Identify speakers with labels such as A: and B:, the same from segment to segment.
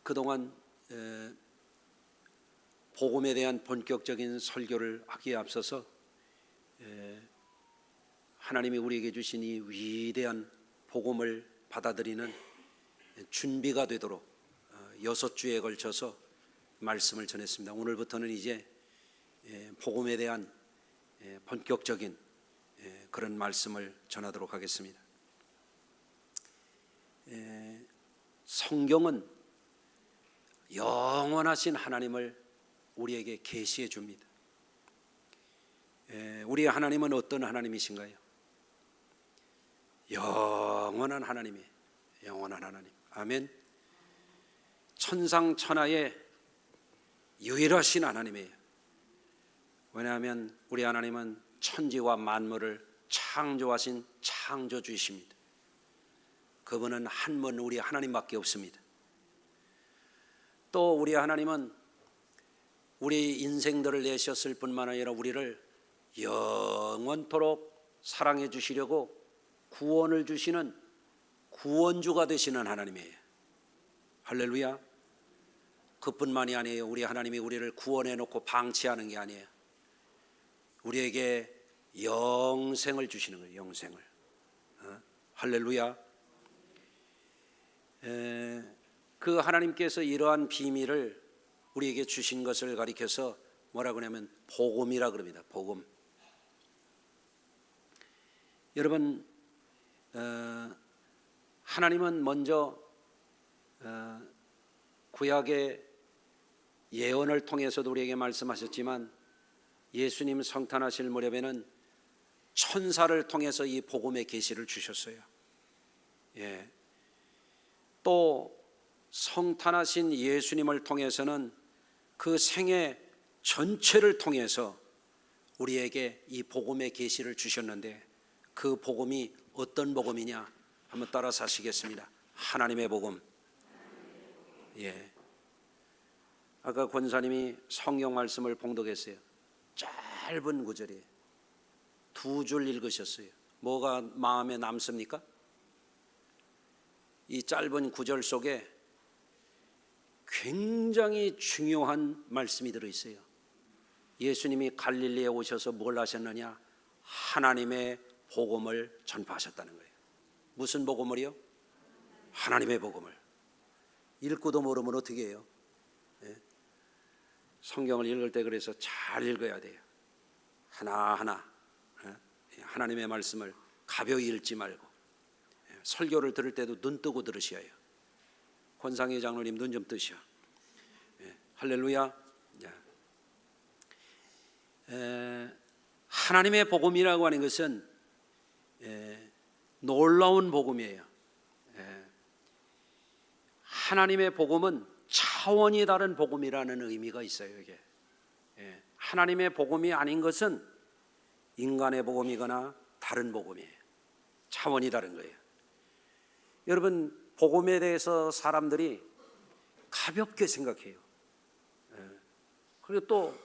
A: 그동안 복음에 대한 본격적인 설교를 하기에 앞서서 하나님이 우리에게 주신 이 위대한 복음을 받아들이는 준비가 되도록 6주에 걸쳐서 말씀을 전했습니다. 오늘부터는 이제 복음에 대한 본격적인 그런 말씀을 전하도록 하겠습니다. 성경은 영원하신 하나님을 우리에게 계시해 줍니다. 우리의 하나님은 어떤 하나님이신가요? 영원한 하나님이에요. 영원한 하나님. 아멘. 천상천하의 유일하신 하나님이에요. 왜냐하면 우리 하나님은 천지와 만물을 창조하신 창조주이십니다. 그분은 한 분 우리 하나님밖에 없습니다. 또 우리 하나님은 우리 인생들을 내셨을 뿐만 아니라 우리를 영원토록 사랑해 주시려고 구원을 주시는 구원주가 되시는 하나님이에요. 할렐루야. 그뿐만이 아니에요. 우리 하나님이 우리를 구원해 놓고 방치하는 게 아니에요. 우리에게 영생을 주시는 거예요. 영생을. 할렐루야. 그 하나님께서 이러한 비밀을 우리에게 주신 것을 가리켜서 뭐라고 하냐면 복음이라 그럽니다. 복음. 여러분, 하나님은 먼저 구약의 예언을 통해서도 우리에게 말씀하셨지만 예수님 성탄하실 무렵에는 천사를 통해서 이 복음의 계시를 주셨어요. 또 성탄하신 예수님을 통해서는 그 생애 전체를 통해서 우리에게 이 복음의 계시를 주셨는데 그 복음이 어떤 복음이냐? 한번 따라서 하시겠습니다. 하나님의 복음. 아까 권사님이 성경 말씀을 봉독했어요. 짧은 구절이에요. 2줄 읽으셨어요. 뭐가 마음에 남습니까? 이 짧은 구절 속에 굉장히 중요한 말씀이 들어있어요. 예수님이 갈릴리에 오셔서 뭘 하셨느냐? 하나님의 복음을 전파하셨다는 거예요. 무슨 복음을요? 하나님의 복음을. 읽고도 모르면 어떻게 해요? 성경을 읽을 때 그래서 잘 읽어야 돼요. 하나하나 하나님의 말씀을 가벼이 읽지 말고 설교를 들을 때도 눈 뜨고 들으셔야 해요. 권상희 장로님 눈 좀 뜨셔. 할렐루야. 하나님의 복음이라고 하는 것은 놀라운 복음이에요. 하나님의 복음은 차원이 다른 복음이라는 의미가 있어요. 이게 하나님의 복음이 아닌 것은 인간의 복음이거나 다른 복음이에요. 차원이 다른 거예요. 여러분, 복음에 대해서 사람들이 가볍게 생각해요. 그리고 또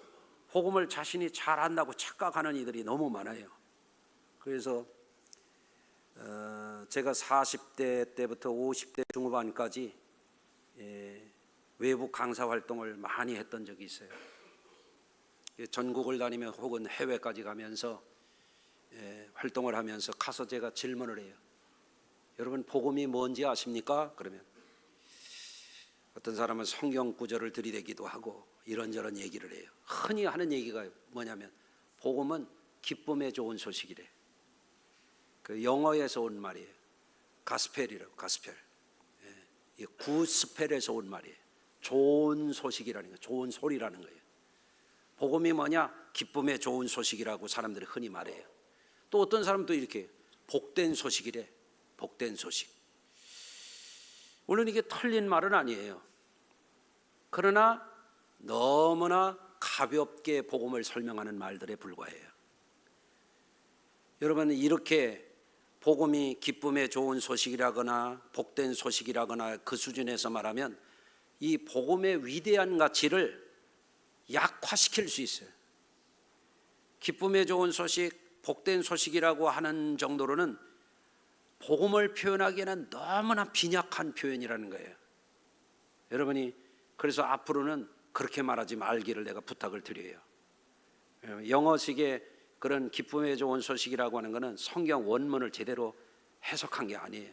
A: 복음을 자신이 잘 안다고 착각하는 이들이 너무 많아요. 그래서 제가 40대 때부터 50대 중후반까지 외부 강사 활동을 많이 했던 적이 있어요. 전국을 다니며 혹은 해외까지 가면서 활동을 하면서 가서 제가 질문을 해요. 여러분, 복음이 뭔지 아십니까? 그러면 어떤 사람은 성경 구절을 들이대기도 하고 이런저런 얘기를 해요. 흔히 하는 얘기가 뭐냐면 복음은 기쁨에 좋은 소식이래. 그 영어에서 온 말이에요. 가스펠이라고. 가스펠. 구스펠에서 온 말이에요. 좋은 소식이라는 거예요. 좋은 소리라는 거예요. 복음이 뭐냐? 기쁨에 좋은 소식이라고 사람들이 흔히 말해요. 또 어떤 사람도 이렇게 복된 소식이래. 복된 소식. 물론 이게 틀린 말은 아니에요. 그러나 너무나 가볍게 복음을 설명하는 말들에 불과해요. 여러분, 이렇게 복음이 기쁨에 좋은 소식이라거나 복된 소식이라거나 그 수준에서 말하면 이 복음의 위대한 가치를 약화시킬 수 있어요. 기쁨에 좋은 소식, 복된 소식이라고 하는 정도로는 복음을 표현하기에는 너무나 빈약한 표현이라는 거예요. 여러분이 그래서 앞으로는 그렇게 말하지 말기를 내가 부탁을 드려요. 영어식의 그런 기쁨에 좋은 소식이라고 하는 것은 성경 원문을 제대로 해석한 게 아니에요.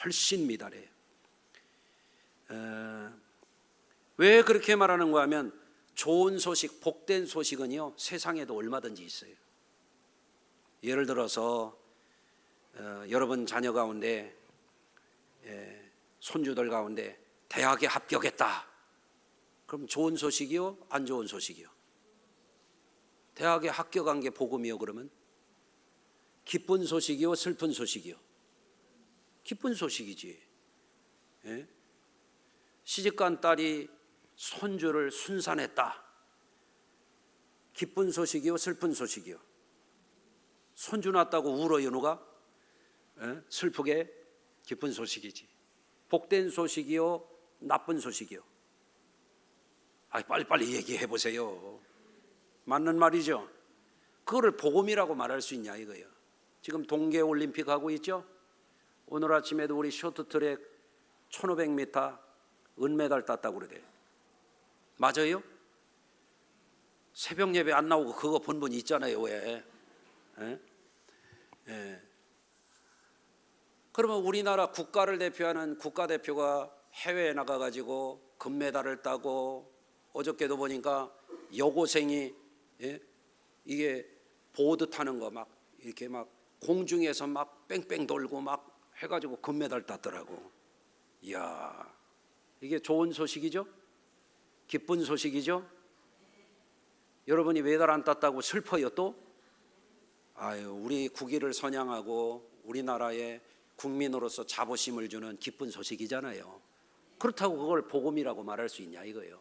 A: 훨씬 미달해요. 왜 그렇게 말하는가 하면 좋은 소식, 복된 소식은요 세상에도 얼마든지 있어요. 예를 들어서 여러분 자녀 가운데 손주들 가운데 대학에 합격했다. 그럼 좋은 소식이요? 안 좋은 소식이요? 대학에 합격한 게 복음이요? 그러면 기쁜 소식이요? 슬픈 소식이요? 기쁜 소식이지. 예? 시집간 딸이 손주를 순산했다. 기쁜 소식이요? 슬픈 소식이요? 손주 낳았다고 울어요 누가? 예? 슬프게 기쁜 소식이지. 복된 소식이요? 나쁜 소식이요? 빨리빨리 얘기해 보세요. 맞는 말이죠. 그거를 복음이라고 말할 수 있냐 이거예요. 지금 동계올림픽 하고 있죠. 오늘 아침에도 우리 쇼트트랙 1500m 은메달 땄다고 그러대요. 맞아요? 새벽 예배 안 나오고 그거 본 분 있잖아요. 왜? 그러면 우리나라 국가를 대표하는 국가대표가 해외에 나가가지고 금메달을 따고, 어저께도 보니까 여고생이 이게 보드 타는 거 막 이렇게 막 공중에서 막 뺑뺑 돌고 막 해가지고 금메달 땄더라고. 이야, 이게 좋은 소식이죠? 기쁜 소식이죠? 여러분이 메달 안 땄다고 슬퍼요 또? 우리 국위를 선양하고 우리나라의 국민으로서 자부심을 주는 기쁜 소식이잖아요. 그렇다고 그걸 복음이라고 말할 수 있냐 이거예요.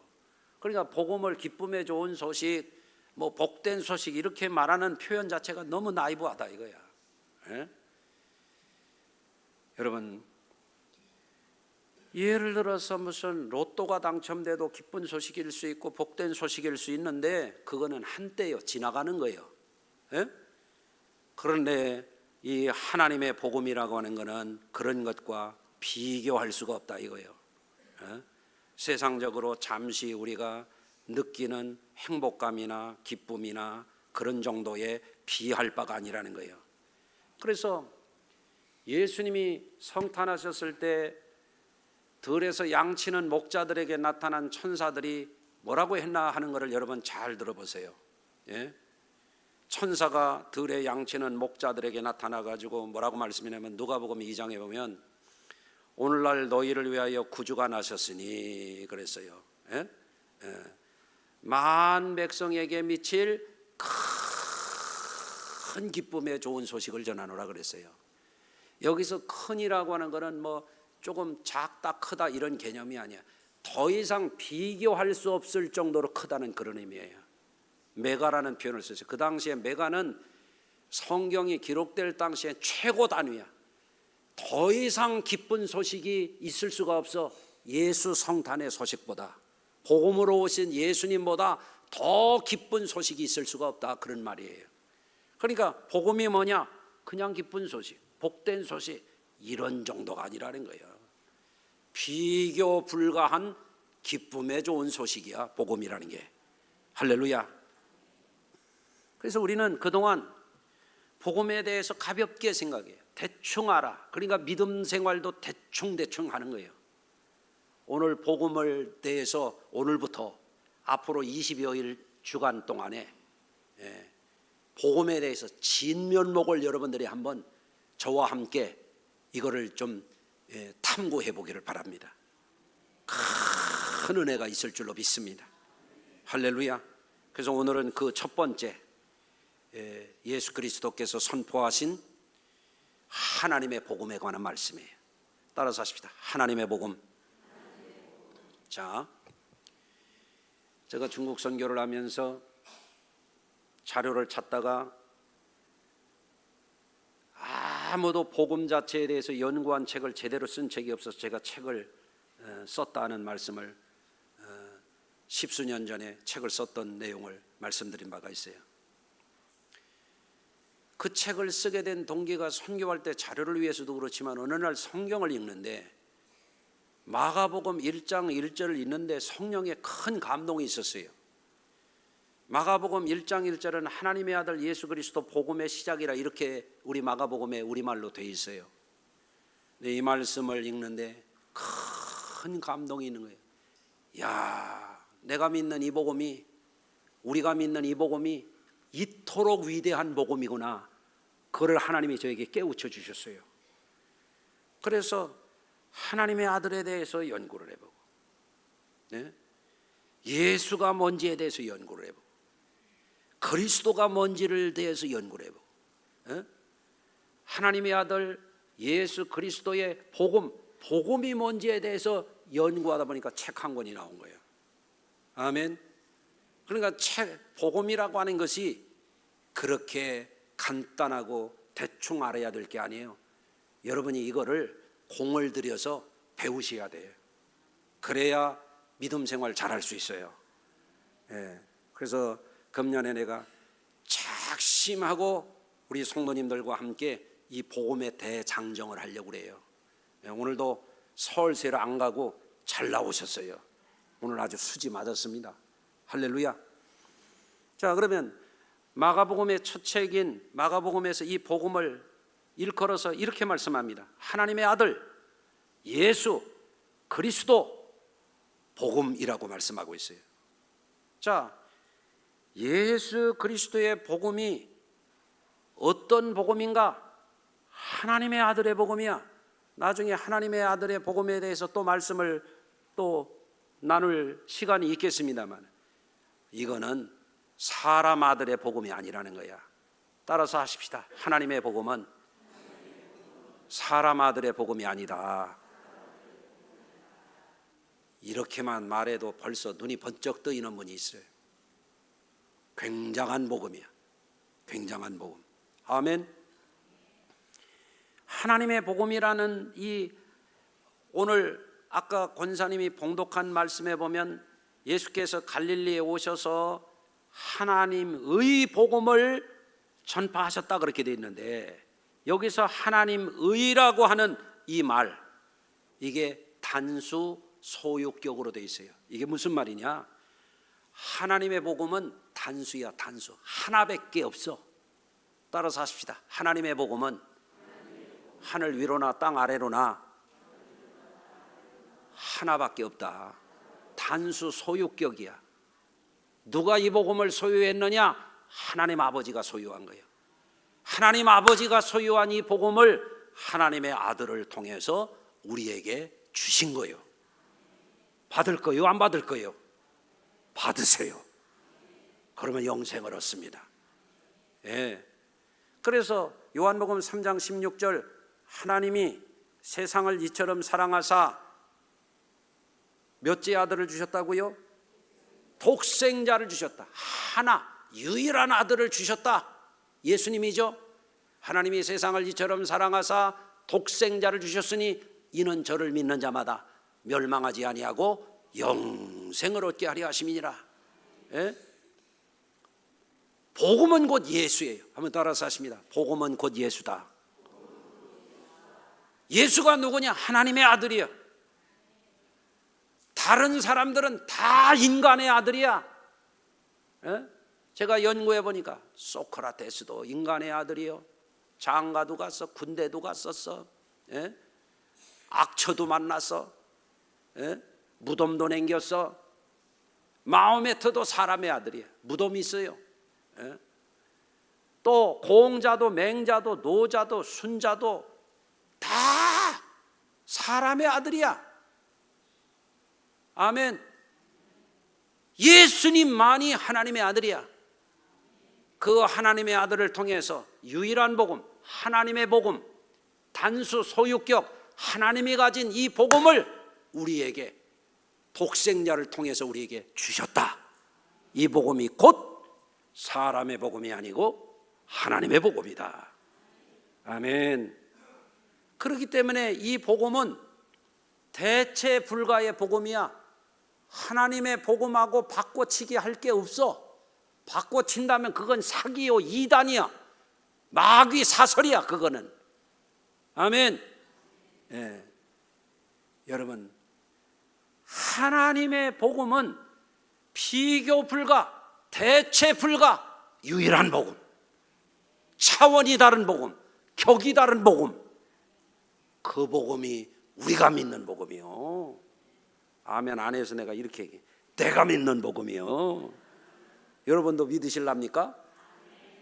A: 그러니까 복음을 기쁨에 좋은 소식, 뭐 복된 소식 이렇게 말하는 표현 자체가 너무 나이브하다 이거야. 여러분, 예를 들어서 무슨 로또가 당첨돼도 기쁜 소식일 수 있고 복된 소식일 수 있는데 그거는 한때요, 지나가는 거예요. 그런데 이 하나님의 복음이라고 하는 것은 그런 것과 비교할 수가 없다 이거예요. 세상적으로 잠시 우리가 느끼는 행복감이나 기쁨이나 그런 정도에 비할 바가 아니라는 거예요. 그래서 예수님이 성탄하셨을 때 들에서 양치는 목자들에게 나타난 천사들이 뭐라고 했나 하는 것을 여러분 잘 들어보세요. 천사가 들에 양치는 목자들에게 나타나가지고 뭐라고 말씀하냐면 누가복음 2장에 보면 오늘날 너희를 위하여 구주가 나셨으니 그랬어요. 만 백성에게 미칠 큰 기쁨의 좋은 소식을 전하노라 그랬어요. 여기서 큰이라고 하는 것은 뭐 조금 작다 크다 이런 개념이 아니야. 더 이상 비교할 수 없을 정도로 크다는 그런 의미예요. 메가라는 표현을 썼어요. 그 당시에 메가는 성경이 기록될 당시에 최고 단위야. 더 이상 기쁜 소식이 있을 수가 없어. 예수 성탄의 소식보다, 복음으로 오신 예수님보다 더 기쁜 소식이 있을 수가 없다, 그런 말이에요. 그러니까 복음이 뭐냐? 그냥 기쁜 소식, 복된 소식 이런 정도가 아니라는 거예요. 비교 불가한 기쁨에 좋은 소식이야 복음이라는 게. 할렐루야. 그래서 우리는 그동안 복음에 대해서 가볍게 생각해요. 대충 알아. 그러니까 믿음 생활도 대충 하는 거예요. 오늘 복음을 대해서 오늘부터 앞으로 20여일 주간 동안에 복음에 대해서 진면목을 여러분들이 한번 저와 함께 이거를 좀 탐구해 보기를 바랍니다. 큰 은혜가 있을 줄로 믿습니다. 할렐루야. 그래서 오늘은 그 첫 번째 예수 그리스도께서 선포하신 하나님의 복음에 관한 말씀이에요. 따라서 하십시다. 하나님의 복음. 자, 제가 중국 선교를 하면서 자료를 찾다가 아무도 복음 자체에 대해서 연구한 책을 제대로 쓴 책이 없어서 제가 책을 썼다는 말씀을 10수년 전에 책을 썼던 내용을 말씀드린 바가 있어요. 그 책을 쓰게 된 동기가 선교할 때 자료를 위해서도 그렇지만 어느 날 성경을 읽는데 마가복음 1장 1절을 읽는데 성령의 큰 감동이 있었어요. 마가복음 1장 1절은 하나님의 아들 예수 그리스도 복음의 시작이라 이렇게 우리 마가복음에 우리말로 돼 있어요. 이 말씀을 읽는데 큰 감동이 있는 거예요. 야, 내가 믿는 이 복음이, 우리가 믿는 이 복음이 이토록 위대한 복음이구나. 그걸 하나님이 저에게 깨우쳐 주셨어요. 그래서 하나님의 아들에 대해서 연구를 해보고, 네? 예수가 뭔지에 대해서 연구를 해보고, 그리스도가 뭔지를 대해서 연구를 해보고, 네? 하나님의 아들 예수 그리스도의 복음이 뭔지에 대해서 연구하다 보니까 책 한 권이 나온 거예요. 아멘. 그러니까 복음이라고 하는 것이 그렇게 간단하고 대충 알아야 될 게 아니에요. 여러분이 이거를 공을 들여서 배우셔야 돼요. 그래야 믿음 생활 잘할 수 있어요. 그래서 금년에 내가 작심하고 우리 성도님들과 함께 이 복음의 대장정을 하려고 그래요. 오늘도 서울세를 안 가고 잘 나오셨어요. 오늘 아주 수지 맞았습니다. 할렐루야. 자, 그러면 마가복음의 첫 책인 마가복음에서 이 복음을 일컬어서 이렇게 말씀합니다. 하나님의 아들 예수 그리스도 복음이라고 말씀하고 있어요. 자, 예수 그리스도의 복음이 어떤 복음인가? 하나님의 아들의 복음이야. 나중에 하나님의 아들의 복음에 대해서 또 말씀을 또 나눌 시간이 있겠습니다만, 이거는 사람 아들의 복음이 아니라는 거야. 따라서 하십시다. 하나님의 복음은 사람 아들의 복음이 아니다. 이렇게만 말해도 벌써 눈이 번쩍 뜨이는 분이 있어요. 굉장한 복음이야. 굉장한 복음. 아멘. 하나님의 복음이라는 이 오늘 아까 권사님이 봉독한 말씀에 보면 예수께서 갈릴리에 오셔서 하나님의 복음을 전파하셨다 그렇게 되어 있는데, 여기서 하나님의라고 하는 이 말, 이게 단수 소유격으로 되어 있어요. 이게 무슨 말이냐? 하나님의 복음은 단수야. 단수 하나밖에 없어. 따라서 하십시다. 하나님의 복음은 하늘 위로나 땅 아래로나 하나밖에 없다. 단수 소유격이야. 누가 이 복음을 소유했느냐? 하나님 아버지가 소유한 거예요. 하나님 아버지가 소유한 이 복음을 하나님의 아들을 통해서 우리에게 주신 거예요. 받을 거요? 안 받을 거요? 받으세요. 그러면 영생을 얻습니다. 예. 그래서 요한복음 3장 16절, 하나님이 세상을 이처럼 사랑하사 몇째 아들을 주셨다고요? 독생자를 주셨다. 하나, 유일한 아들을 주셨다. 예수님이죠. 하나님이 세상을 이처럼 사랑하사 독생자를 주셨으니 이는 저를 믿는 자마다 멸망하지 아니하고 영생을 얻게 하려 하심이니라. 예? 복음은 곧 예수예요. 한번 따라서 하십니다. 복음은 곧 예수다. 예수가 누구냐? 하나님의 아들이요. 다른 사람들은 다 인간의 아들이야. 예? 제가 연구해 보니까 소크라테스도 인간의 아들이요. 장가도 갔어. 군대도 갔었어. 예? 악처도 만났어. 예? 무덤도 남겼어. 마호메트도 사람의 아들이야. 무덤이 있어요. 예? 또 공자도 맹자도 노자도 순자도 다 사람의 아들이야. 아멘. 예수님만이 하나님의 아들이야. 그 하나님의 아들을 통해서 유일한 복음, 하나님의 복음, 단수 소유격 하나님이 가진 이 복음을 우리에게 독생자를 통해서 우리에게 주셨다. 이 복음이 곧 사람의 복음이 아니고 하나님의 복음이다. 아멘. 그렇기 때문에 이 복음은 대체 불가의 복음이야. 하나님의 복음하고 바꿔치기 할 게 없어. 바꿔친다면 그건 사기요, 이단이야. 마귀 사설이야, 그거는. 아멘. 예. 여러분, 하나님의 복음은 비교 불가, 대체 불가, 유일한 복음, 차원이 다른 복음, 격이 다른 복음, 그 복음이 우리가 믿는 복음이요. 아멘 안 해서 내가 이렇게 얘기해. 내가 믿는 복음이요. 여러분도 믿으실랍니까?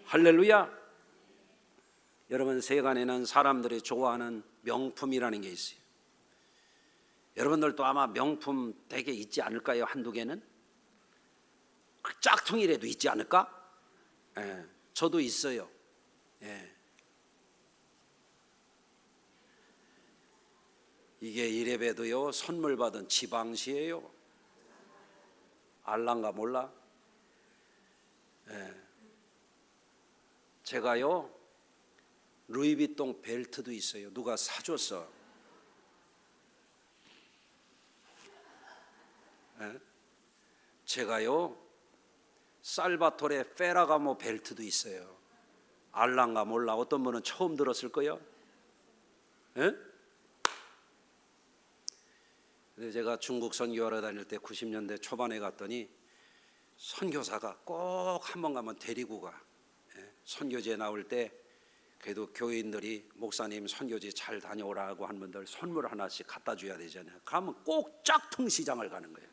A: 할렐루야. 여러분, 세간에는 사람들이 좋아하는 명품이라는 게 있어요. 여러분들도 아마 명품 되게 있지 않을까요? 한두 개는? 그 짝퉁이라도 있지 않을까? 예, 저도 있어요. 예. 이게 이래봬도요 선물 받은 지방시예요. 알란가 몰라? 예. 제가요 루이비통 벨트도 있어요. 누가 사줬어. 예? 제가요 살바토레 페라가모 벨트도 있어요. 알란가 몰라? 어떤 분은 처음 들었을 거예요. 예? 근데 제가 중국 선교하러 다닐 때 90년대 초반에 갔더니 선교사가 꼭 한 번 가면 데리고 가. 예? 선교지에 나올 때 그래도 교인들이 목사님 선교지 잘 다녀오라고 한 분들 선물 하나씩 갖다 줘야 되잖아요. 가면 꼭 짝퉁 시장을 가는 거예요.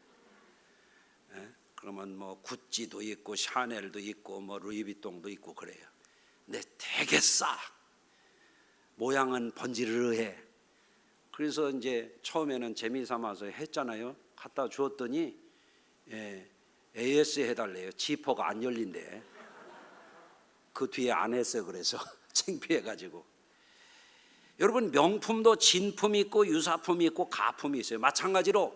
A: 예? 그러면 뭐 구찌도 있고 샤넬도 있고 뭐 루이비통도 있고 그래요. 근데 되게 싸. 모양은 번지르르해. 그래서 이제 처음에는 재미삼아서 했잖아요. 갖다 주었더니 AS 해달래요. 지퍼가 안 열린대. 그 뒤에 안 했어요. 그래서 창피해가지고. 여러분, 명품도 진품이 있고 유사품이 있고 가품이 있어요. 마찬가지로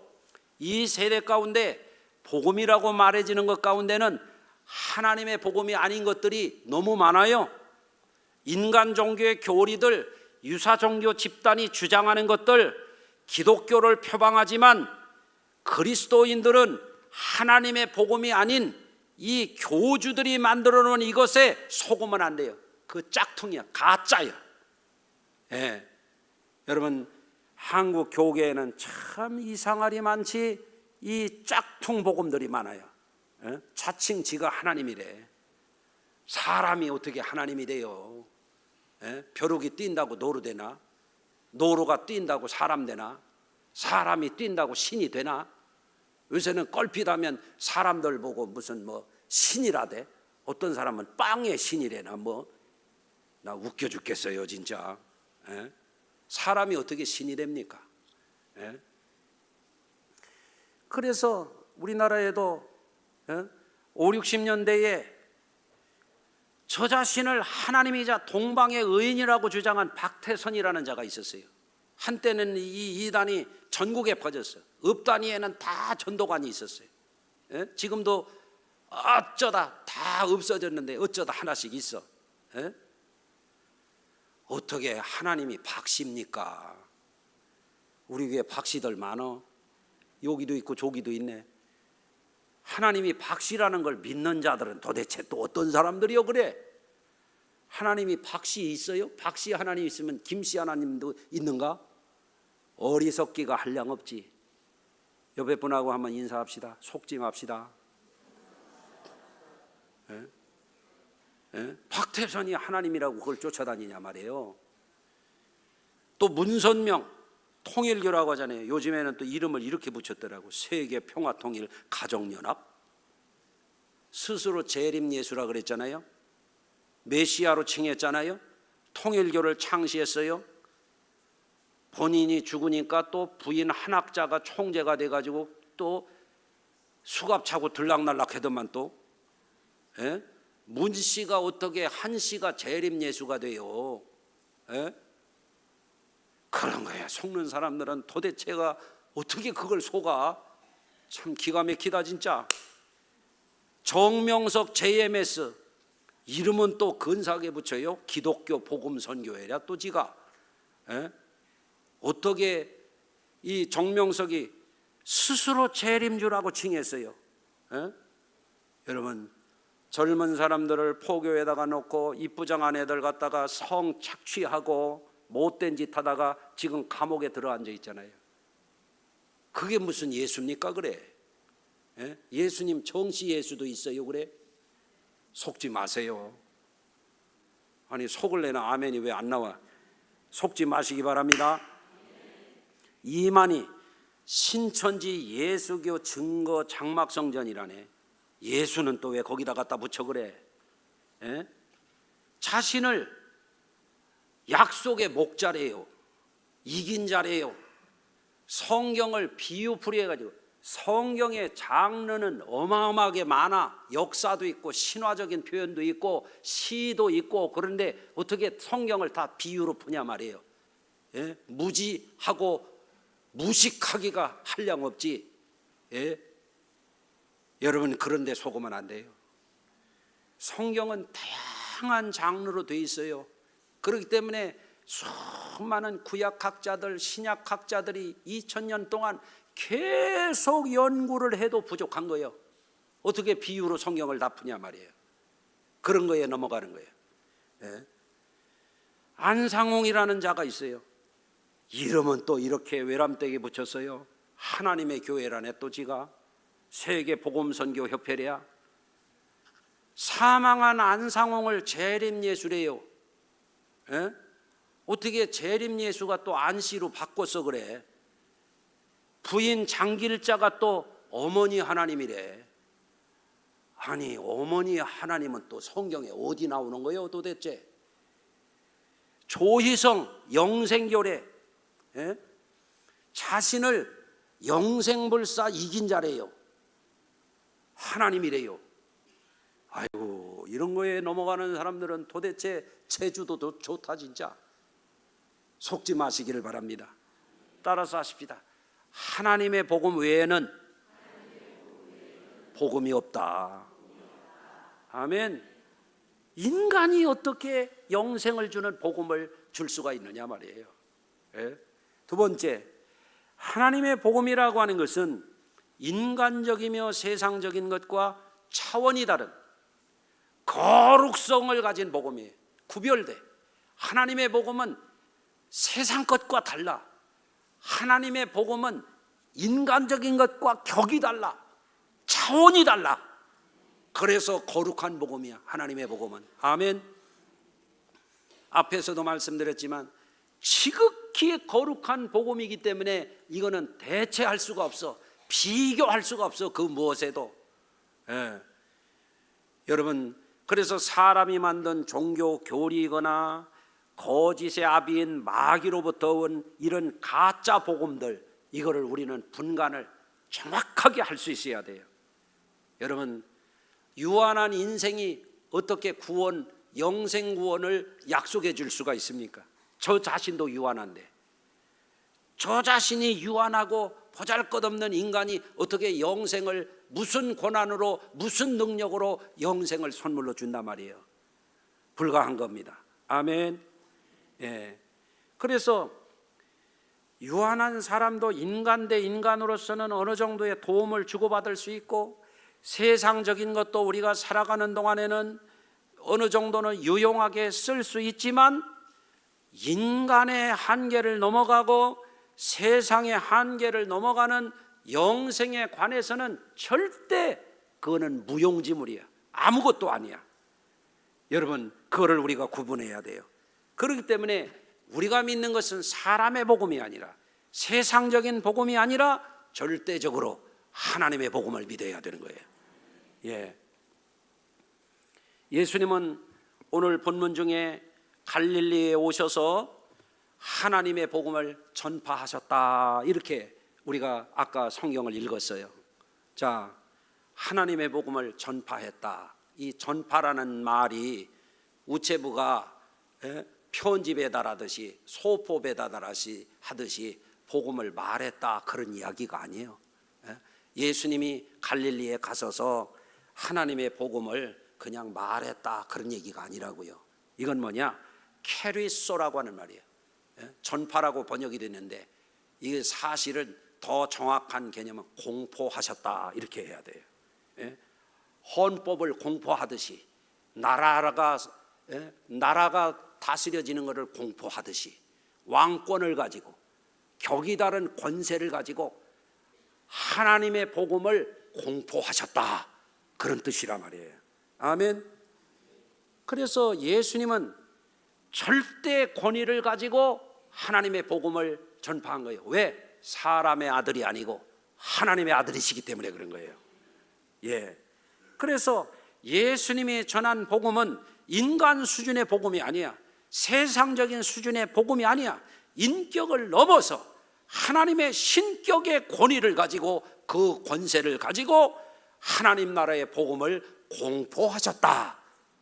A: 이 세대 가운데 복음이라고 말해지는 것 가운데는 하나님의 복음이 아닌 것들이 너무 많아요. 인간 종교의 교리들, 유사 종교 집단이 주장하는 것들, 기독교를 표방하지만 그리스도인들은 하나님의 복음이 아닌 이 교주들이 만들어 놓은 이것에 속으면 안 돼요. 그 짝퉁이야, 가짜야. 예. 여러분, 한국 교계에는 참 이상하리 많지 이 짝퉁 복음들이 많아요. 예? 자칭 지가 하나님이래. 사람이 어떻게 하나님이 돼요? 예? 벼룩이 뛴다고 노루 되나? 노루가 뛴다고 사람 되나? 사람이 뛴다고 신이 되나? 요새는 껄핏하면 사람들 보고 무슨 뭐 신이라대. 어떤 사람은 빵의 신이래나 뭐. 나 웃겨 죽겠어요 진짜. 예? 사람이 어떻게 신이 됩니까? 예? 그래서 우리나라에도 5, 60년대에 저 자신을 하나님이자 동방의 의인이라고 주장한 박태선이라는 자가 있었어요. 한때는 이 이단이 전국에 퍼졌어요. 읍단위에는 다 전도관이 있었어요. 예? 지금도 어쩌다 다 없어졌는데 어쩌다 하나씩 있어. 예? 어떻게 하나님이 박씨입니까? 우리 교회 박씨들 많어. 여기도 있고 저기도 있네. 하나님이 박씨라는 걸 믿는 자들은 도대체 또 어떤 사람들이요 그래? 하나님이 박씨 있어요? 박씨 하나님 있으면 김씨 하나님도 있는가? 어리석기가 한량없지. 옆에 분하고 한번 인사합시다. 속지 맙시다. 예? 예? 박태선이 하나님이라고 그걸 쫓아다니냐 말이에요. 또 문선명 통일교라고 하잖아요. 요즘에는 또 이름을 이렇게 붙였더라고. 세계평화통일 가정연합. 스스로 재림예수라 그랬잖아요. 메시아로 칭했잖아요. 통일교를 창시했어요. 본인이 죽으니까 또 부인 한학자가 총재가 돼가지고 또 수갑차고 들락날락 하더만 또. 예? 문 씨가 어떻게 한 씨가 재림예수가 돼요? 예? 그런 거야. 속는 사람들은 도대체가 어떻게 그걸 속아? 참 기가 막히다 진짜. 정명석 JMS 이름은 또 근사하게 붙여요. 기독교 복음선교회라 또 지가. 에? 어떻게 이 정명석이 스스로 재림주라고 칭했어요. 에? 여러분, 젊은 사람들을 포교에다가 놓고 이쁘장한 애들 갖다가 성 착취하고 못된 짓 하다가 지금 감옥에 들어앉아 있잖아요. 그게 무슨 예수입니까 그래? 예? 예수님 정시 예수도 있어요 그래? 속지 마세요. 아니 속을 내나 아멘이 왜 안 나와? 속지 마시기 바랍니다. 이만희 신천지 예수교 증거 장막성전이라네. 예수는 또 왜 거기다 갖다 붙여 그래? 예? 자신을 약속의 목자래요. 이긴 자래요. 성경을 비유풀이 해가지고 성경의 장르는 어마어마하게 많아. 역사도 있고 신화적인 표현도 있고 시도 있고. 그런데 어떻게 성경을 다 비유로 푸냐 말이에요. 예? 무지하고 무식하기가 한량없지. 예? 여러분 그런데 속으면 안 돼요. 성경은 다양한 장르로 돼 있어요. 그렇기 때문에 수많은 구약학자들, 신약학자들이 2000년 동안 계속 연구를 해도 부족한 거예요. 어떻게 비유로 성경을 다 푸냐 말이에요. 그런 거에 넘어가는 거예요. 예? 안상홍이라는 자가 있어요. 이름은 또 이렇게 외람되게 붙였어요. 하나님의 교회라네. 또 지가 세계복음선교협회래야. 사망한 안상홍을 재림예수래요. 예? 어떻게 재림예수가 또 안씨로 바꿨어 그래? 부인 장길자가 또 어머니 하나님이래. 아니 어머니 하나님은 또 성경에 어디 나오는 거예요 도대체? 조희성 영생교래. 예? 자신을 영생불사 이긴 자래요. 하나님이래요. 아이고 이런 거에 넘어가는 사람들은 도대체 제주도도 좋다 진짜. 속지 마시기를 바랍니다. 따라서 하십시다. 하나님의 복음 외에는 복음이 없다. 아멘. 인간이 어떻게 영생을 주는 복음을 줄 수가 있느냐 말이에요. 예? 두 번째, 하나님의 복음이라고 하는 것은 인간적이며 세상적인 것과 차원이 다른 거룩성을 가진 복음이에요. 구별돼. 하나님의 복음은 세상 것과 달라. 하나님의 복음은 인간적인 것과 격이 달라. 차원이 달라. 그래서 거룩한 복음이야 하나님의 복음은. 아멘. 앞에서도 말씀드렸지만 지극히 거룩한 복음이기 때문에 이거는 대체할 수가 없어. 비교할 수가 없어 그 무엇에도. 예. 여러분 그래서 사람이 만든 종교 교리거나 거짓의 아비인 마귀로부터 온 이런 가짜 복음들, 이거를 우리는 분간을 정확하게 할 수 있어야 돼요. 여러분 유한한 인생이 어떻게 구원, 영생 구원을 약속해 줄 수가 있습니까? 저 자신도 유한한데, 저 자신이 유한하고 보잘것없는 인간이 어떻게 영생을 무슨 고난으로 무슨 능력으로 영생을 선물로 준단 말이에요. 불가한 겁니다. 아멘. 예. 그래서 유한한 사람도 인간 대 인간으로서는 어느 정도의 도움을 주고받을 수 있고, 세상적인 것도 우리가 살아가는 동안에는 어느 정도는 유용하게 쓸 수 있지만, 인간의 한계를 넘어가고 세상의 한계를 넘어가는 영생에 관해서는 절대 그거는 무용지물이야. 아무것도 아니야. 여러분 그거를 우리가 구분해야 돼요. 그렇기 때문에 우리가 믿는 것은 사람의 복음이 아니라, 세상적인 복음이 아니라 절대적으로 하나님의 복음을 믿어야 되는 거예요. 예. 예수님은 오늘 본문 중에 갈릴리에 오셔서 하나님의 복음을 전파하셨다, 이렇게 우리가 아까 성경을 읽었어요. 자, 하나님의 복음을 전파했다. 이 전파라는 말이 우체부가 편지 배달하듯이, 소포 배달하듯이 복음을 말했다, 그런 이야기가 아니에요. 예수님이 갈릴리에 가셔서 하나님의 복음을 그냥 말했다, 그런 얘기가 아니라고요. 이건 뭐냐? 캐리소라고 하는 말이에요. 전파라고 번역이 됐는데, 이게 사실은 더 정확한 개념은 공포하셨다, 이렇게 해야 돼요. 헌법을 공포하듯이, 나라가 다스려지는 것을 공포하듯이, 왕권을 가지고 격이 다른 권세를 가지고 하나님의 복음을 공포하셨다, 그런 뜻이란 말이에요. 아멘. 그래서 예수님은 절대 권위를 가지고 하나님의 복음을 전파한 거예요. 왜? 사람의 아들이 아니고 하나님의 아들이시기 때문에 그런 거예요. 예. 그래서 예수님이 전한 복음은 인간 수준의 복음이 아니야. 세상적인 수준의 복음이 아니야. 인격을 넘어서 하나님의 신격의 권위를 가지고, 그 권세를 가지고 하나님 나라의 복음을 공포하셨다,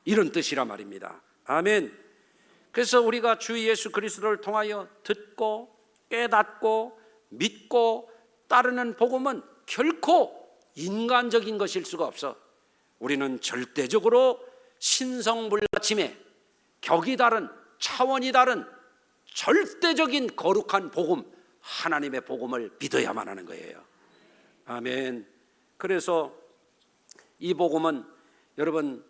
A: 이런 뜻이란 말입니다. 아멘. 그래서 우리가 주 예수 그리스도를 통하여 듣고 깨닫고 믿고 따르는 복음은 결코 인간적인 것일 수가 없어. 우리는 절대적으로 신성불가침에 격이 다른, 차원이 다른 절대적인 거룩한 복음, 하나님의 복음을 믿어야만 하는 거예요. 아멘. 그래서 이 복음은 여러분,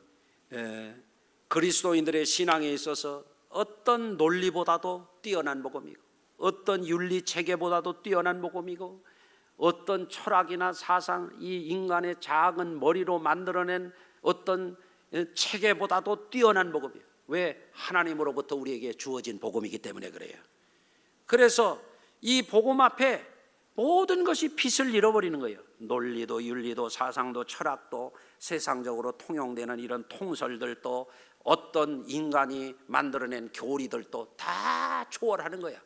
A: 그리스도인들의 신앙에 있어서 어떤 논리보다도 뛰어난 복음이고, 어떤 윤리 체계보다도 뛰어난 복음이고, 어떤 철학이나 사상, 이 인간의 작은 머리로 만들어낸 어떤 체계보다도 뛰어난 복음이에요. 왜? 하나님으로부터 우리에게 주어진 복음이기 때문에 그래요. 그래서 이 복음 앞에 모든 것이 빛을 잃어버리는 거예요. 논리도 윤리도 사상도 철학도 세상적으로 통용되는 이런 통설들도 어떤 인간이 만들어낸 교리들도 다 초월하는 거야.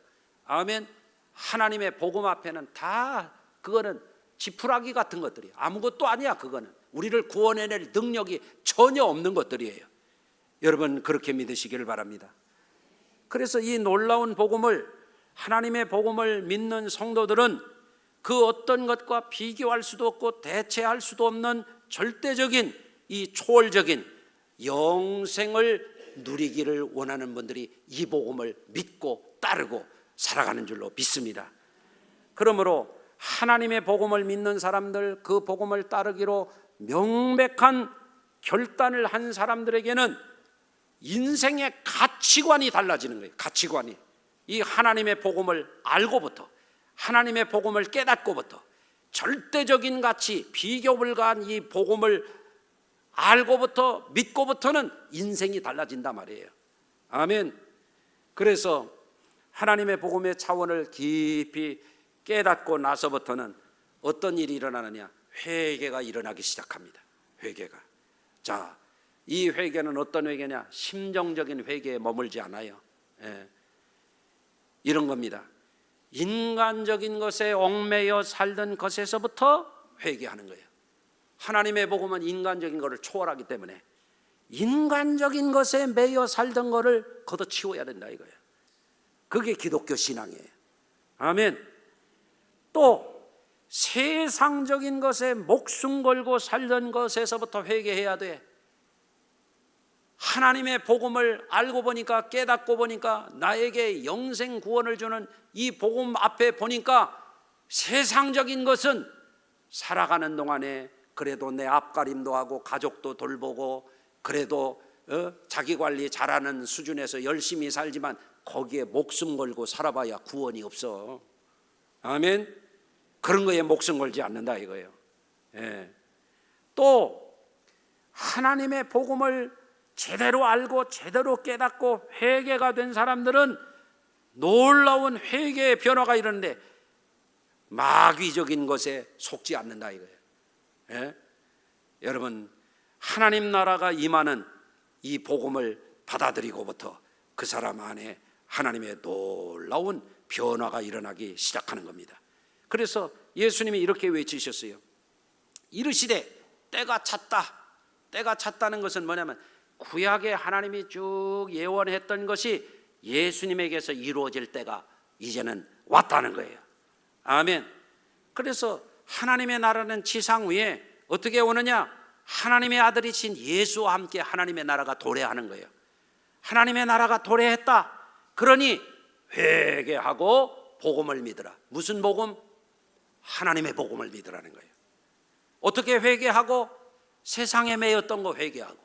A: 아멘. 하나님의 복음 앞에는 다 그거는 지푸라기 같은 것들이에요. 아무것도 아니야. 그거는 우리를 구원해낼 능력이 전혀 없는 것들이에요. 여러분, 그렇게 믿으시기를 바랍니다. 그래서 이 놀라운 복음을, 하나님의 복음을 믿는 성도들은 그 어떤 것과 비교할 수도 없고 대체할 수도 없는 절대적인, 이 초월적인 영생을 누리기를 원하는 분들이 이 복음을 믿고 따르고 살아가는 줄로 믿습니다. 그러므로 하나님의 복음을 믿는 사람들, 그 복음을 따르기로 명백한 결단을 한 사람들에게는 인생의 가치관이 달라지는 거예요. 가치관이. 이 하나님의 복음을 알고부터, 하나님의 복음을 깨닫고부터, 절대적인 가치, 비교 불가한 이 복음을 알고부터 믿고부터는 인생이 달라진단 말이에요. 아멘. 그래서 하나님의 복음의 차원을 깊이 깨닫고 나서부터는 어떤 일이 일어나느냐? 회개가 일어나기 시작합니다. 회개가. 자, 이 회개는 어떤 회개냐? 심정적인 회개에 머물지 않아요. 이런 겁니다. 인간적인 것에 얽매여 살던 것에서부터 회개하는 거예요. 하나님의 복음은 인간적인 것을 초월하기 때문에 인간적인 것에 매여 살던 것을 걷어치워야 된다 이거예요. 그게 기독교 신앙이에요. 아멘. 또 세상적인 것에 목숨 걸고 살던 것에서부터 회개해야 돼. 하나님의 복음을 알고 보니까, 깨닫고 보니까, 나에게 영생 구원을 주는 이 복음 앞에 보니까 세상적인 것은 살아가는 동안에 그래도 내 앞가림도 하고 가족도 돌보고 그래도 자기 관리 잘하는 수준에서 열심히 살지만 거기에 목숨 걸고 살아봐야 구원이 없어. 아멘. 그런 거에 목숨 걸지 않는다 이거예요. 또 하나님의 복음을 제대로 알고 제대로 깨닫고 회개가 된 사람들은 놀라운 회개의 변화가 이러는데 마귀적인 것에 속지 않는다 이거예요. 여러분, 하나님 나라가 임하는 이 복음을 받아들이고부터 그 사람 안에 하나님의 놀라운 변화가 일어나기 시작하는 겁니다. 그래서 예수님이 이렇게 외치셨어요. 이르시되 때가 찼다. 때가 찼다는 것은 뭐냐면 구약에 하나님이 쭉 예언했던 것이 예수님에게서 이루어질 때가 이제는 왔다는 거예요. 아멘. 그래서 하나님의 나라는 지상 위에 어떻게 오느냐? 하나님의 아들이신 예수와 함께 하나님의 나라가 도래하는 거예요. 하나님의 나라가 도래했다. 그러니 회개하고 복음을 믿으라. 무슨 복음? 하나님의 복음을 믿으라는 거예요. 어떻게 회개하고? 세상에 매였던 거 회개하고,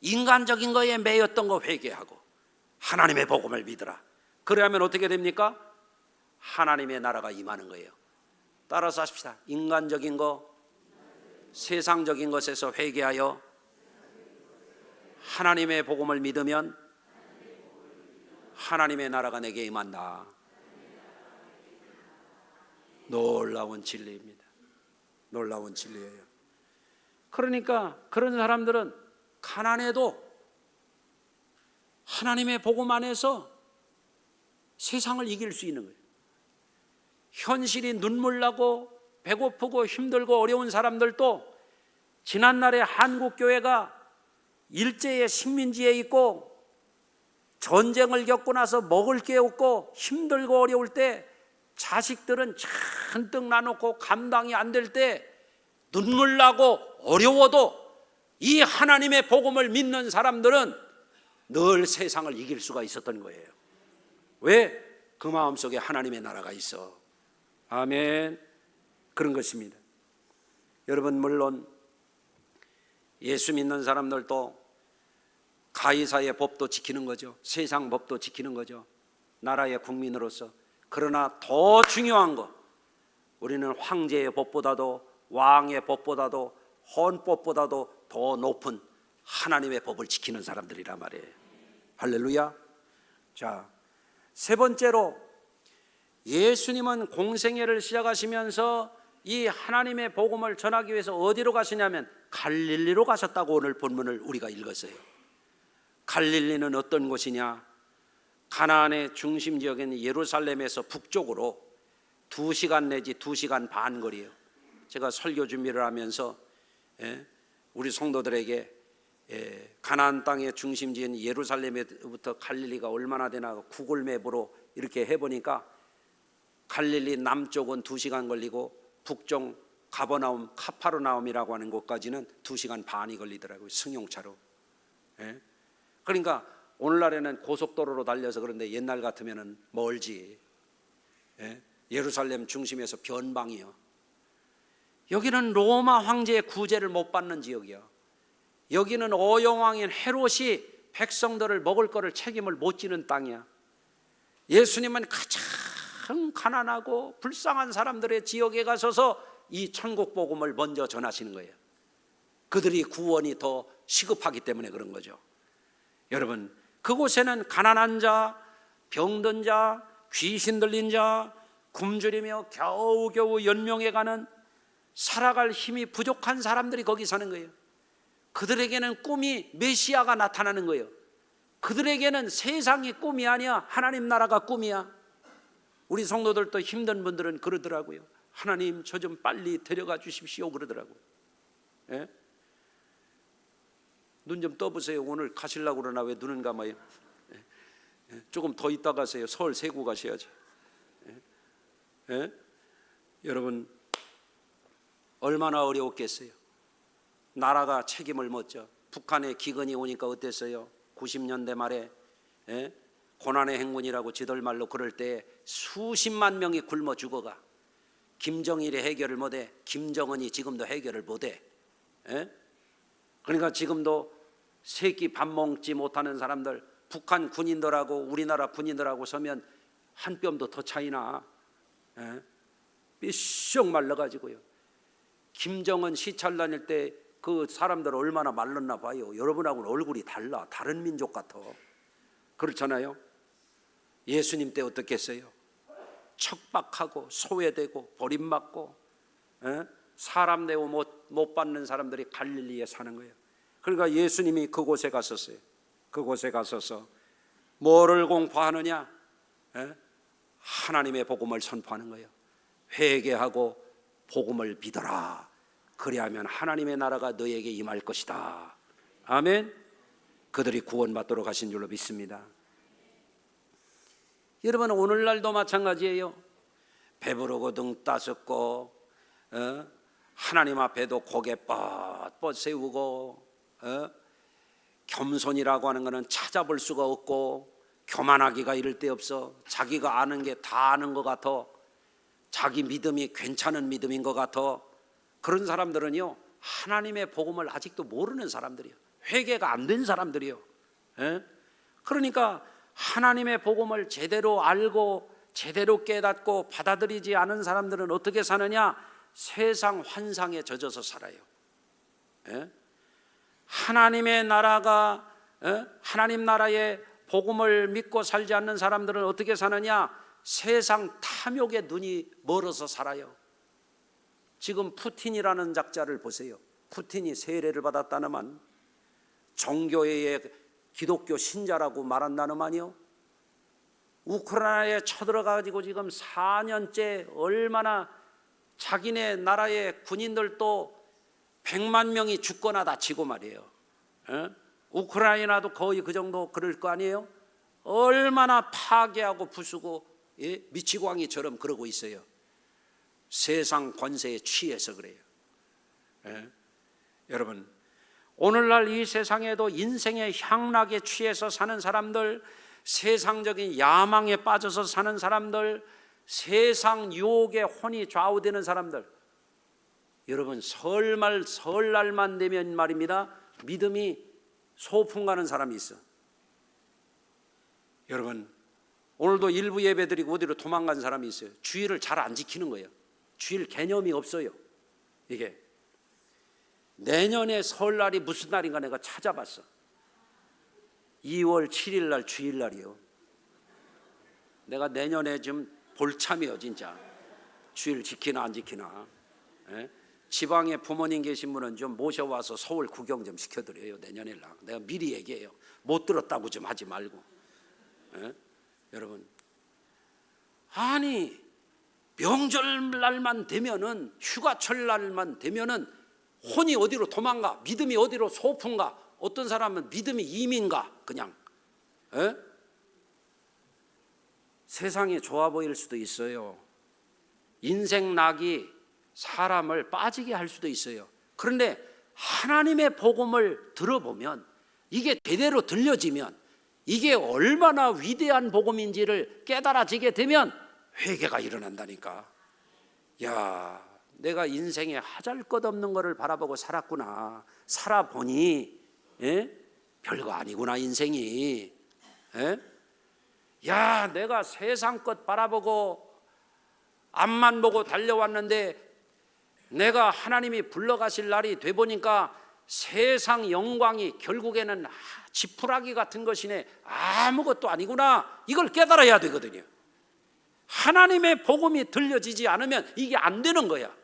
A: 인간적인 거에 매였던 거 회개하고, 하나님의 복음을 믿으라. 그러면 어떻게 됩니까? 하나님의 나라가 임하는 거예요. 따라서 하십시다. 인간적인 거, 세상적인 것에서 회개하여 하나님의 복음을 믿으면 하나님의 나라가 내게 임한다. 놀라운 진리입니다. 놀라운 진리예요. 그러니까 그런 사람들은 가난해도 하나님의 복음 안에서 세상을 이길 수 있는 거예요. 현실이 눈물 나고 배고프고 힘들고 어려운 사람들도 지난날에 한국교회가 일제의 식민지에 있고 전쟁을 겪고 나서 먹을 게 없고 힘들고 어려울 때 자식들은 잔뜩 나놓고 감당이 안 될 때 눈물 나고 어려워도 이 하나님의 복음을 믿는 사람들은 늘 세상을 이길 수가 있었던 거예요. 왜? 그 마음속에 하나님의 나라가 있어. 아멘. 그런 것입니다. 여러분, 물론 예수 믿는 사람들도 가이사의 법도 지키는 거죠. 세상 법도 지키는 거죠. 나라의 국민으로서. 그러나 더 중요한 거, 우리는 황제의 법보다도 왕의 법보다도 헌법보다도 더 높은 하나님의 법을 지키는 사람들이란 말이에요. 할렐루야. 자, 세 번째로 예수님은 공생애를 시작하시면서 이 하나님의 복음을 전하기 위해서 어디로 가시냐면 갈릴리로 가셨다고 오늘 본문을 우리가 읽었어요. 갈릴리는 어떤 곳이냐? 가나안의 중심 지역인 예루살렘에서 북쪽으로 2시간 내지 2시간 반 거리예요. 제가 설교 준비를 하면서 우리 성도들에게 가나안 땅의 중심지인 예루살렘에부터 갈릴리가 얼마나 되나 구글맵으로 이렇게 해보니까 갈릴리 남쪽은 2시간 걸리고 북쪽 가버나움, 카파르나움이라고 하는 곳까지는 2시간 반이 걸리더라고요. 승용차로. 그러니까 오늘날에는 고속도로로 달려서 그런데 옛날 같으면 멀지. 예루살렘 중심에서 변방이요. 여기는 로마 황제의 구제를 못 받는 지역이야. 여기는 어영왕인 헤롯이 백성들을 먹을 거를 책임을 못 지는 땅이야. 예수님은 가장 가난하고 불쌍한 사람들의 지역에 가셔서 이 천국 복음을 먼저 전하시는 거예요. 그들이 구원이 더 시급하기 때문에 그런 거죠. 여러분, 그곳에는 가난한 자, 병든 자, 귀신 들린 자, 굶주리며 겨우겨우 연명해가는 살아갈 힘이 부족한 사람들이 거기 사는 거예요. 그들에게는 꿈이 메시아가 나타나는 거예요. 그들에게는 세상이 꿈이 아니야. 하나님 나라가 꿈이야. 우리 성도들도 힘든 분들은 그러더라고요. 하나님, 저 좀 빨리 데려가 주십시오 그러더라고요. 눈 좀 떠보세요. 오늘 가시려고 그러나 왜 눈은 감아요? 조금 더 있다 가세요. 서울 세고 가셔야지. 여러분, 얼마나 어려웠겠어요. 나라가 책임을 묻죠. 북한에 기근이 오니까 어땠어요? 90년대 말에 고난의 행군이라고 지들 말로 그럴 때 수십만 명이 굶어 죽어가. 김정일이 해결을 못해. 김정은이 지금도 해결을 못해. 그러니까 지금도 세끼 밥 먹지 못하는 사람들, 북한 군인들하고 우리나라 군인들하고 서면 한 뼘도 더 차이나. 삐쩍 말라가지고요. 김정은 시찰 다닐 때 그 사람들 얼마나 말랐나 봐요. 여러분하고는 얼굴이 달라. 다른 민족 같아. 그렇잖아요. 예수님 때 어떻겠어요? 척박하고 소외되고 버림받고 사람 대우 못 받는 사람들이 갈릴리에 사는 거예요. 그러니까 예수님이 그곳에 갔었어요. 그곳에 가서서 뭐를 공포하느냐? 하나님의 복음을 선포하는 거예요. 회개하고 복음을 믿어라. 그리하면 하나님의 나라가 너에게 임할 것이다. 아멘. 그들이 구원받도록 하신 줄로 믿습니다. 여러분, 오늘날도 마찬가지예요. 배부르고 등 따숩고 하나님 앞에도 고개 뻣뻣 세우고 겸손이라고 하는 것은 찾아볼 수가 없고 교만하기가 이를 데 없어. 자기가 아는 게 다 아는 것 같아. 자기 믿음이 괜찮은 믿음인 것 같아. 그런 사람들은요, 하나님의 복음을 아직도 모르는 사람들이에요. 회개가 안 된 사람들이에요. 그러니까 하나님의 복음을 제대로 알고 제대로 깨닫고 받아들이지 않은 사람들은 어떻게 사느냐? 세상 환상에 젖어서 살아요. 예? 하나님의 나라가 하나님 나라의 복음을 믿고 살지 않는 사람들은 어떻게 사느냐? 세상 탐욕에 눈이 멀어서 살아요. 지금 푸틴이라는 작자를 보세요. 푸틴이 세례를 받았다는만, 종교의 기독교 신자라고 말한다는만요. 우크라이나에 쳐들어가지고 지금 4년째 얼마나 자기네 나라의 군인들도 100만 명이 죽거나 다치고 말이에요. 우크라이나도 거의 그 정도 그럴 거 아니에요? 얼마나 파괴하고 부수고 미치광이처럼 그러고 있어요. 세상 권세에 취해서 그래요. 여러분, 오늘날 이 세상에도 인생의 향락에 취해서 사는 사람들, 세상적인 야망에 빠져서 사는 사람들, 세상 유혹에 혼이 좌우되는 사람들, 여러분, 설날만 되면 말입니다, 믿음이 소풍 가는 사람이 있어. 여러분, 오늘도 일부 예배 드리고 어디로 도망간 사람이 있어요. 주일을 잘 안 지키는 거예요. 주일 개념이 없어요. 이게 내년에 설날이 무슨 날인가 내가 찾아봤어. 2월 7일 날 주일날이요. 내가 내년에 좀 볼참이요 진짜. 주일 지키나 안 지키나. 지방에 부모님 계신 분은 좀 모셔와서 서울 구경 좀 시켜드려요. 내년에 내가 미리 얘기해요. 못 들었다고 좀 하지 말고. 여러분, 아니 명절날만 되면은, 휴가철 날만 되면은 혼이 어디로 도망가, 믿음이 어디로 소풍가, 어떤 사람은 믿음이 이민가. 그냥 세상이 좋아 보일 수도 있어요. 인생 낙이 사람을 빠지게 할 수도 있어요. 그런데 하나님의 복음을 들어보면, 이게 제대로 들려지면, 이게 얼마나 위대한 복음인지를 깨달아지게 되면 회개가 일어난다니까. 야, 내가 인생에 하잘것없는 것을 바라보고 살았구나. 살아보니 별거 아니구나 인생이. 야, 내가 세상 것 바라보고 앞만 보고 달려왔는데 내가 하나님이 불러가실 날이 돼보니까 세상 영광이 결국에는 지푸라기 같은 것이네, 아무것도 아니구나. 이걸 깨달아야 되거든요. 하나님의 복음이 들려지지 않으면 이게 안 되는 거야.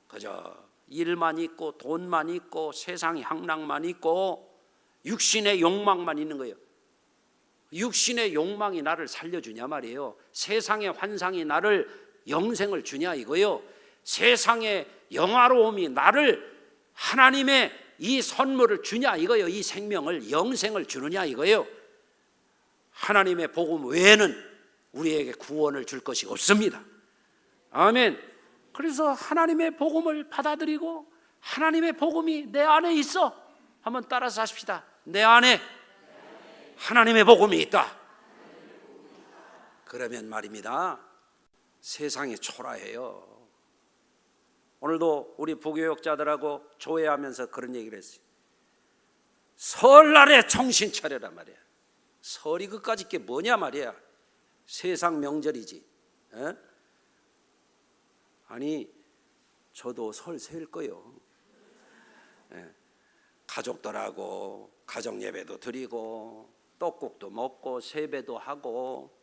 A: 그저 일만 있고 돈만 있고 세상 향락만 있고 육신의 욕망만 있는 거예요. 육신의 욕망이 나를 살려주냐 말이에요. 세상의 환상이 나를 영생을 주냐 이거요. 세상의 영화로움이 나를 하나님의 이 선물을 주냐 이거요. 이 생명을, 영생을 주느냐 이거요. 하나님의 복음 외에는 우리에게 구원을 줄 것이 없습니다. 아멘. 그래서 하나님의 복음을 받아들이고 하나님의 복음이 내 안에 있어. 한번 따라서 하십시다. 내 안에 하나님의 복음이 있다. 그러면 말입니다, 세상이 초라해요. 오늘도 우리 부교육자들하고 조회하면서 그런 얘기를 했어요. 설날에 정신 차려라 말이야. 설이 그까짓 게 뭐냐 말이야. 세상 명절이지. 아니, 저도 설 셀 거요. 가족들하고 가정 예배도 드리고 떡국도 먹고 세배도 하고,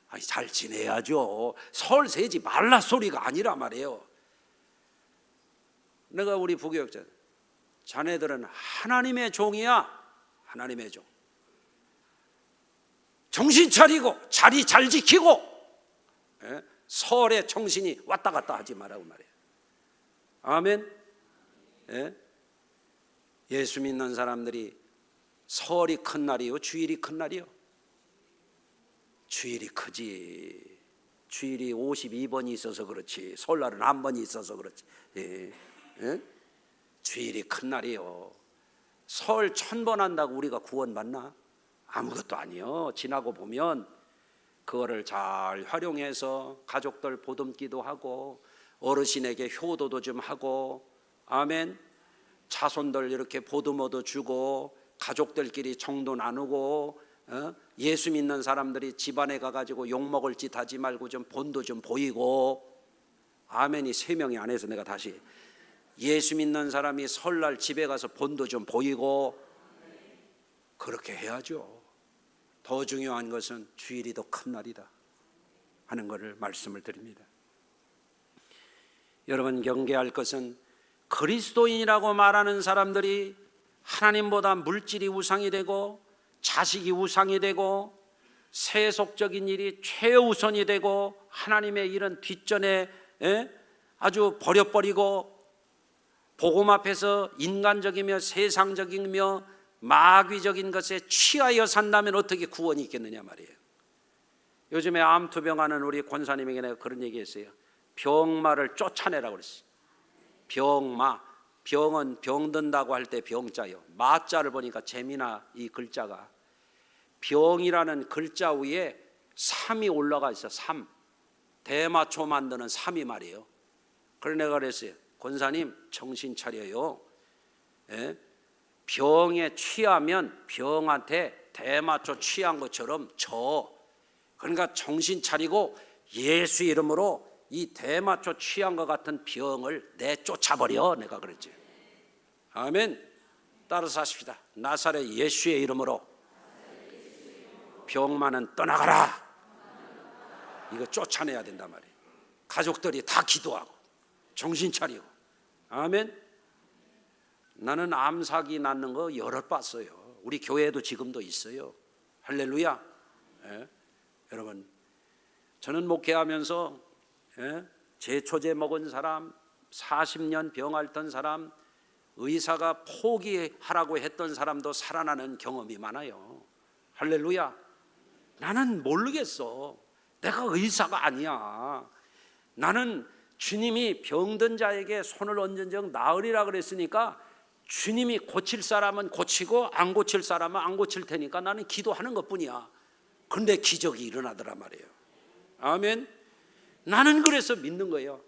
A: 아니 잘 지내야죠. 설 세지 말라 소리가 아니라 말이에요. 내가 우리 부교육자, 자네들은 하나님의 종이야. 하나님의 종. 정신 차리고 자리 잘 지키고 설에 정신이 왔다 갔다 하지 말라고 말이에요. 아멘. 예수 믿는 사람들이 설이 큰 날이요, 주일이 큰 날이요? 주일이 크지. 주일이 52번이 있어서 그렇지, 설날은 한 번이 있어서 그렇지. 주일이 큰 날이요. 설 1000번 한다고 우리가 구원받나? 아무것도 아니요. 지나고 보면 그거를 잘 활용해서 가족들 보듬기도 하고 어르신에게 효도도 좀 하고, 아멘, 자손들 이렇게 보듬어도 주고 가족들끼리 정도 나누고 예수 믿는 사람들이 집안에 가가지고 욕먹을 짓 하지 말고 좀 본도 좀 보이고. 아멘이 3명이 안 해서 내가 다시. 예수 믿는 사람이 설날 집에 가서 본도 좀 보이고. 그렇게 해야죠. 더 중요한 것은 주일이 더 큰 날이다 하는 것을 말씀을 드립니다. 여러분, 경계할 것은 그리스도인이라고 말하는 사람들이 하나님보다 물질이 우상이 되고 자식이 우상이 되고 세속적인 일이 최우선이 되고 하나님의 일은 뒷전에 아주 버려버리고 복음 앞에서 인간적이며 세상적이며 마귀적인 것에 취하여 산다면 어떻게 구원이 있겠느냐 말이에요. 요즘에 암투병하는 우리 권사님에게 내가 그런 얘기했어요. 병마를 쫓아내라고 그랬어요. 병마, 병은 병든다고 할 때 병자요. 마자를 보니까 재미나 이 글자가 병이라는 글자 위에 3이 올라가 있어. 3. 대마초 만드는 3이 말이에요. 그래서 내가 그랬어요. 권사님 정신 차려요. 병에 취하면 병한테 대마초 취한 것처럼 그러니까 정신 차리고 예수 이름으로 이 대마초 취한 것 같은 병을 내쫓아버려. 내가 그랬지. 아멘. 따라서 하십시다. 나사렛 예수의 이름으로 병만은 떠나가라. 이거 쫓아내야 된단 말이에요. 가족들이 다 기도하고 정신 차리고. 아멘. 나는 암사기 낳는 거 여러 봤어요. 우리 교회에도 지금도 있어요. 할렐루야. 여러분, 저는 목회하면서 제초제 먹은 사람, 40년 병 앓던 사람, 의사가 포기하라고 했던 사람도 살아나는 경험이 많아요. 할렐루야. 나는 모르겠어. 내가 의사가 아니야. 나는 주님이 병든 자에게 손을 얹은 적 나으리라 그랬으니까 주님이 고칠 사람은 고치고 안 고칠 사람은 안 고칠 테니까 나는 기도하는 것뿐이야. 그런데 기적이 일어나더란 말이에요. 아멘. 나는 그래서 믿는 거예요.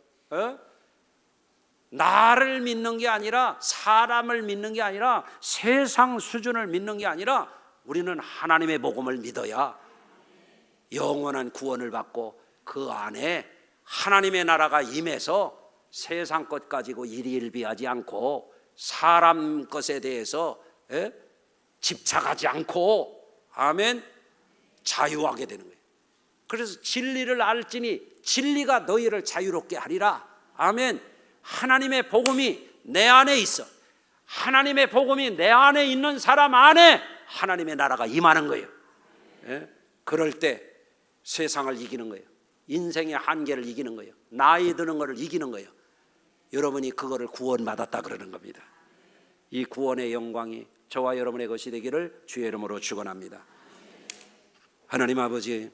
A: 나를 믿는 게 아니라, 사람을 믿는 게 아니라, 세상 수준을 믿는 게 아니라 우리는 하나님의 복음을 믿어야 영원한 구원을 받고 그 안에 하나님의 나라가 임해서 세상 것 가지고 일희일비하지 않고 사람 것에 대해서 집착하지 않고, 아멘, 자유하게 되는 거예요. 그래서 진리를 알지니 진리가 너희를 자유롭게 하리라. 아멘. 하나님의 복음이 내 안에 있어. 하나님의 복음이 내 안에 있는 사람 안에 하나님의 나라가 임하는 거예요. 그럴 때 세상을 이기는 거예요. 인생의 한계를 이기는 거예요. 나이 드는 것을 이기는 거예요. 여러분이 그거를 구원받았다 그러는 겁니다. 이 구원의 영광이 저와 여러분의 것이 되기를 주의 이름으로 축원합니다. 하나님 아버지,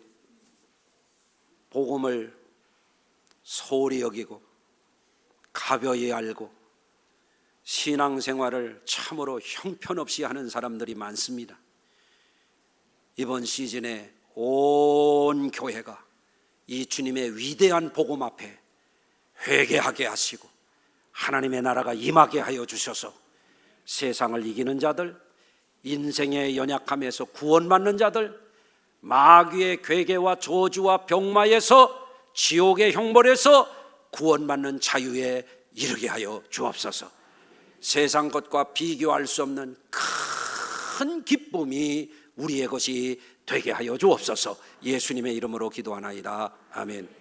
A: 복음을 소홀히 여기고 가벼이 알고 신앙생활을 참으로 형편없이 하는 사람들이 많습니다. 이번 시즌에 온 교회가 이 주님의 위대한 복음 앞에 회개하게 하시고 하나님의 나라가 임하게 하여 주셔서 세상을 이기는 자들, 인생의 연약함에서 구원받는 자들, 마귀의 괴계와 저주와 병마에서, 지옥의 형벌에서 구원받는 자유에 이르게 하여 주옵소서. 세상 것과 비교할 수 없는 큰 기쁨이 우리의 것이 되게 하여 주옵소서. 예수님의 이름으로 기도하나이다. 아멘.